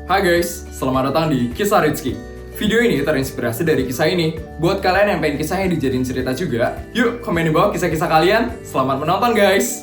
Hai guys, selamat datang di Kisah Rizky. Video ini terinspirasi dari kisah ini. Buat kalian yang pengen kisahnya dijadiin cerita juga, yuk komen di bawah kisah-kisah kalian. Selamat menonton guys.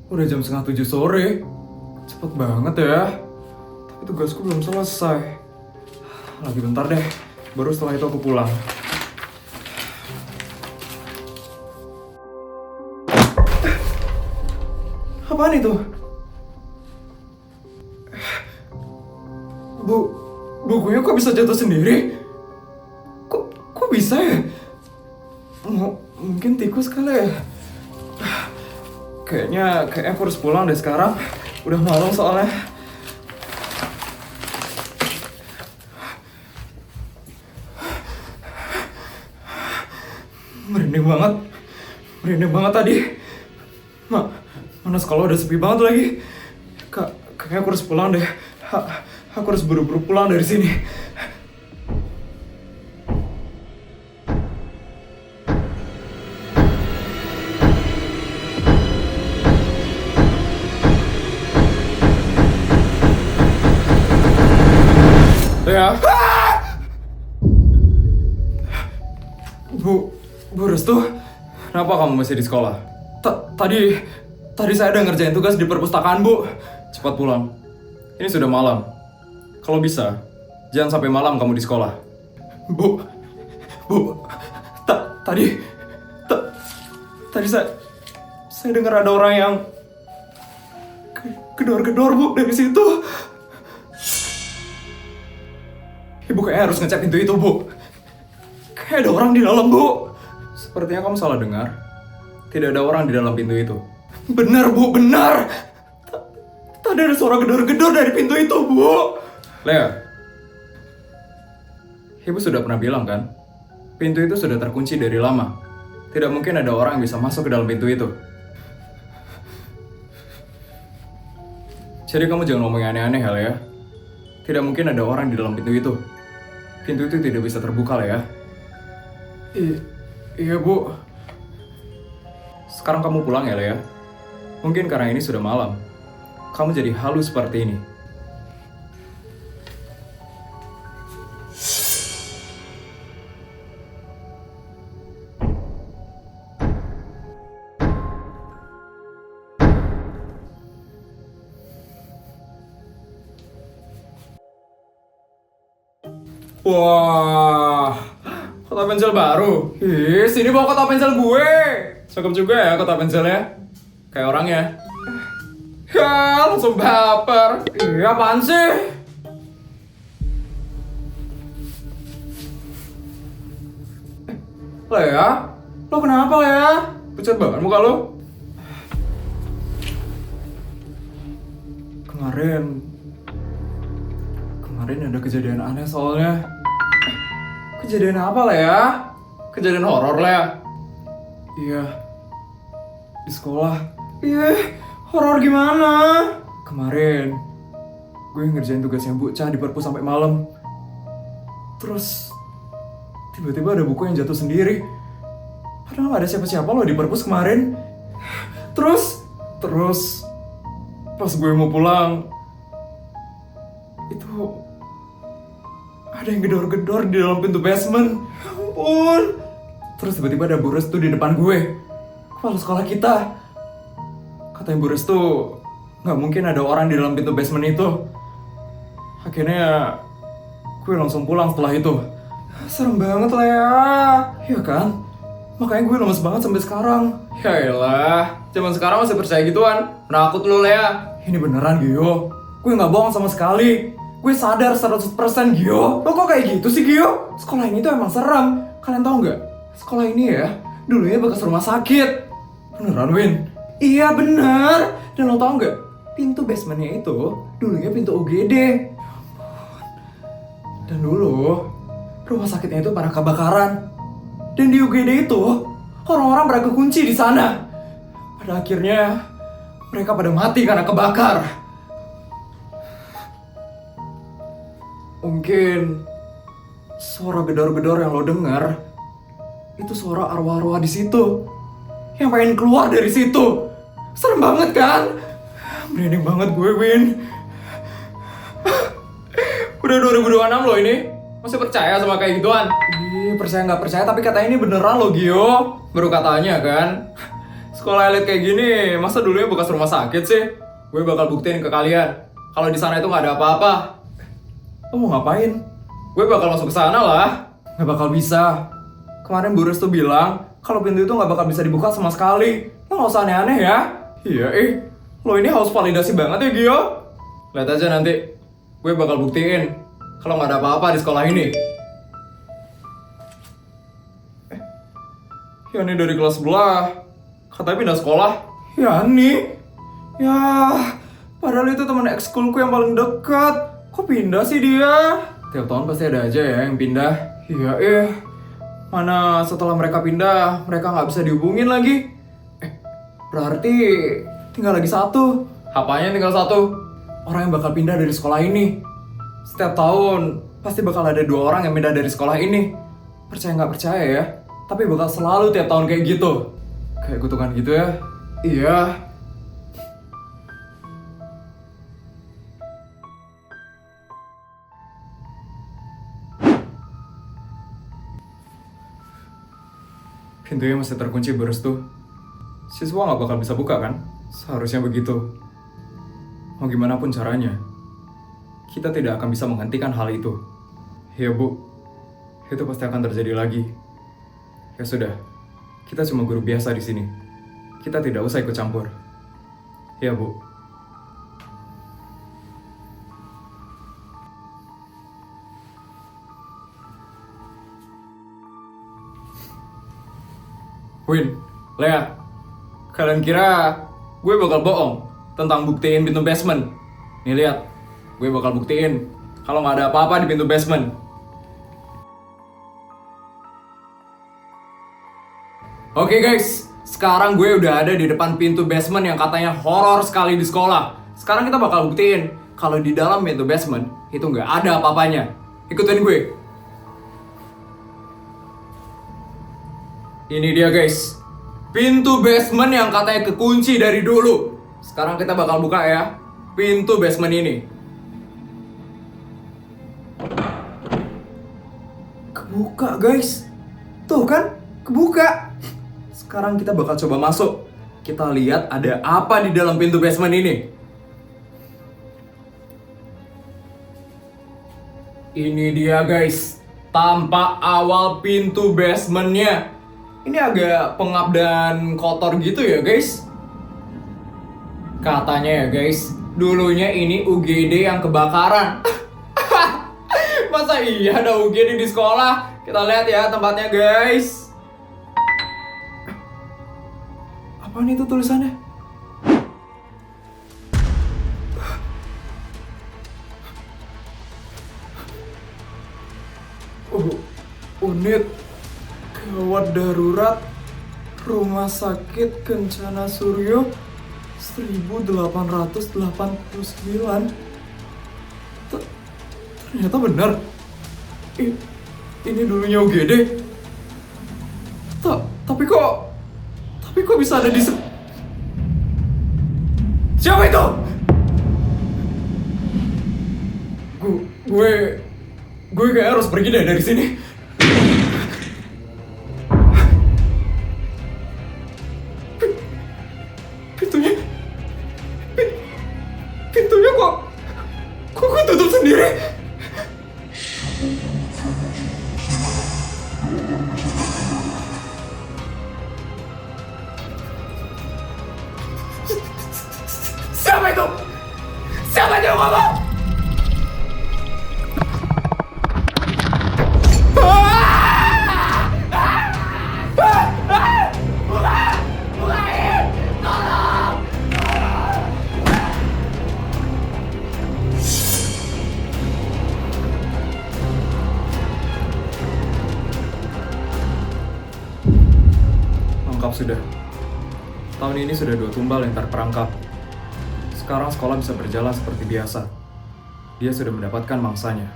Udah jam 6:30 sore. Cepet banget ya. Tapi tugasku belum selesai. Lagi bentar deh. Baru setelah itu aku pulang. Apaan itu? Bukunya kok bisa jatuh sendiri? Kok bisa ya? Mungkin tikus kali ya? Kayaknya aku harus pulang deh sekarang. Udah malam soalnya. Merinding banget tadi. Mana sekolah udah sepi banget lagi. Kayaknya aku harus pulang deh. Aku harus buru-buru pulang dari sini. Ya. Bu Restu, kenapa kamu masih di sekolah? Tadi saya ada ngerjain tugas di perpustakaan, Bu. Cepat pulang. Ini sudah malam. Kalau bisa, jangan sampai malam kamu di sekolah. Bu, tadi saya dengar ada orang yang gedor-gedor, Bu, dari situ. Ibu kayaknya harus ngecek pintu itu, Bu. Kayak ada orang di dalam, Bu. Sepertinya kamu salah dengar. Tidak ada orang di dalam pintu itu. Benar, Bu, benar. Tadi ada suara gedor-gedor dari pintu itu, Bu. Lea, Ibu sudah pernah bilang kan? Pintu itu sudah terkunci dari lama. Tidak mungkin ada orang yang bisa masuk ke dalam pintu itu. Jadi kamu jangan ngomong aneh-aneh, ya. Tidak mungkin ada orang di dalam pintu itu. Pintu itu tidak bisa terbuka, ya. Iya, Bu. Sekarang kamu pulang ya, Lea. Mungkin karena ini sudah malam. Kamu jadi halu seperti ini. Wah, kotak pensil baru. Ih, sini bawa kotak pensil gue. Cakep juga ya kotak pensilnya. Kayak orangnya. Ya, langsung baper. Iya, apaan sih? Lea? Lo kenapa, Lea? Pucat banget muka lo. Kemarin ada kejadian aneh soalnya. Kejadian apa, Lea? Kejadian horor, Lea? Iya. Di sekolah. Iya, horor gimana? Kemarin gue ngerjain tugasnya Bu Cha di perpus sampai malam. Terus tiba-tiba ada buku yang jatuh sendiri. Padahal gak ada siapa-siapa loh di perpus kemarin. Terus pas gue mau pulang, itu ada yang gedor-gedor di dalam pintu basement. Ya ampun. Terus tiba-tiba ada Bu Restu di depan gue. Kepala sekolah kita. Katanya Bu Restu, gak mungkin ada orang di dalam pintu basement itu. Akhirnya gue langsung pulang setelah itu. Serem banget, Lea. Iya kan? Makanya gue lemes banget sampai sekarang. Yaelah, zaman sekarang masih percaya gituan. Menakut lu, Lea. Ini beneran, Gio. Gue gak bohong sama sekali. Gue sadar 100% Gio. Lo kok kayak gitu sih, Gio? Sekolah ini tuh emang serem. Kalian tahu nggak? Sekolah ini ya, dulunya bekas rumah sakit. Beneran, Win? Iya, bener. Dan lo tau nggak? Pintu basementnya itu dulunya pintu UGD. Dan dulu rumah sakitnya itu pernah kebakaran. Dan di UGD itu orang-orang beragam kunci di sana. Pada akhirnya mereka pada mati karena kebakar. Mungkin suara gedor-gedor yang lo dengar itu suara arwah-arwah di situ yang pengen keluar dari situ. Serem banget kan? Merinding banget gue, Win. Udah 2026 lo ini. Masih percaya sama kayak gituan? Ih, percaya nggak percaya, tapi katanya ini beneran lo, Gio. Baru katanya kan. Sekolah elit kayak gini, masa dulunya bekas rumah sakit sih? Gue bakal buktiin ke kalian kalau di sana itu nggak ada apa-apa. Lo mau ngapain? Gue bakal masuk ke sana lah. Nggak bakal bisa. Kemarin Bu Restu bilang kalau pintu itu nggak bakal bisa dibuka sama sekali. Lo nggak usah aneh-aneh ya. Iya, lo ini haus validasi banget ya, Gio. Lihat aja nanti. Gue bakal buktiin kalau nggak ada apa-apa di sekolah ini. Yani dari kelas sebelah katanya pindah sekolah. Yani? Ya, padahal itu teman ekskulku yang paling dekat. Kok pindah sih dia? Tiap tahun pasti ada aja ya yang pindah. Iya, mana setelah mereka pindah, mereka nggak bisa dihubungin lagi. Berarti tinggal lagi satu. Apanya tinggal satu? Orang yang bakal pindah dari sekolah ini. Setiap tahun pasti bakal ada 2 orang yang pindah dari sekolah ini. Percaya nggak percaya ya, tapi bakal selalu tiap tahun kayak gitu. Kayak kutukan gitu ya. Iya. Pintunya masih terkunci, Bu Restu. Siswa nggak bakal bisa buka kan? Seharusnya begitu. Mau gimana pun caranya, kita tidak akan bisa menghentikan hal itu. Ya Bu, itu pasti akan terjadi lagi. Ya sudah, kita cuma guru biasa di sini. Kita tidak usah ikut campur. Ya Bu. Win, Lea, kalian kira gue bakal bohong tentang buktiin pintu basement? Nih lihat, gue bakal buktiin kalau nggak ada apa-apa di pintu basement. Oke guys, sekarang gue udah ada di depan pintu basement yang katanya horor sekali di sekolah. Sekarang kita bakal buktiin kalau di dalam pintu basement itu nggak ada apa-apanya. Ikutin gue. Ini dia guys, pintu basement yang katanya kekunci dari dulu. Sekarang kita bakal buka ya, pintu basement ini. Kebuka guys, tuh kan, kebuka. Sekarang kita bakal coba masuk. Kita lihat ada apa di dalam pintu basement ini. Ini dia guys, tampak awal pintu basementnya. Ini agak pengap dan kotor gitu ya guys. Katanya ya guys, dulunya ini UGD yang kebakaran. Masa iya ada UGD di sekolah? Kita lihat ya tempatnya guys. Apaan itu tulisannya? Unit gawat darurat Rumah Sakit Kencana Suryo 1889. Ternyata benar. Ini dulunya UGD. Tapi kok bisa ada di Siapa itu? Gue kayak harus pergi deh dari sini. Pintunya kok tutup sendiri? Siapa itu? Siapa itu yang ngomong? Lengkap sudah. Tahun ini sudah 2 tumbal yang terperangkap. Sekarang sekolah bisa berjalan seperti biasa. Dia sudah mendapatkan mangsanya.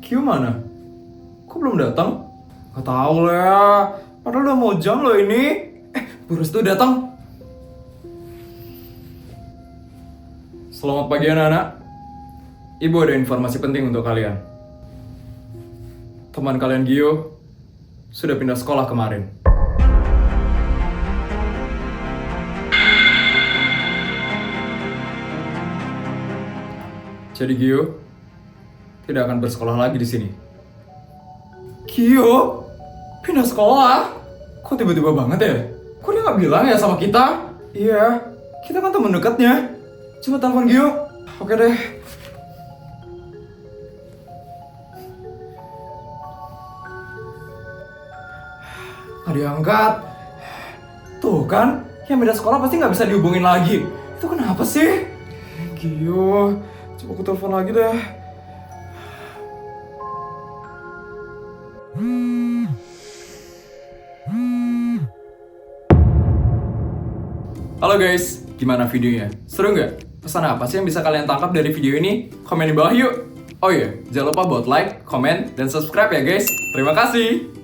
Kyu mana? Kok belum datang? Gak tahu lah ya. Padahal udah mau jam loh ini. Bu Restu datang. Selamat pagi anak-anak. Ibu ada informasi penting untuk kalian. Teman kalian Gio sudah pindah sekolah kemarin. Jadi Gio tidak akan bersekolah lagi di sini. Gio pindah sekolah? Kok tiba-tiba banget ya? Kok dia nggak bilang ya sama kita? Iya, kita kan teman dekatnya. Coba telepon Gio. Oke deh. Nggak diangkat. Tuh kan, yang beda sekolah pasti nggak bisa dihubungin lagi. Itu kenapa sih? Gio, coba aku telepon lagi deh. Halo guys, gimana videonya? Seru nggak? Pesan apa sih yang bisa kalian tangkap dari video ini? Komen di bawah yuk! Oh iya, jangan lupa buat like, komen, dan subscribe ya guys. Terima kasih!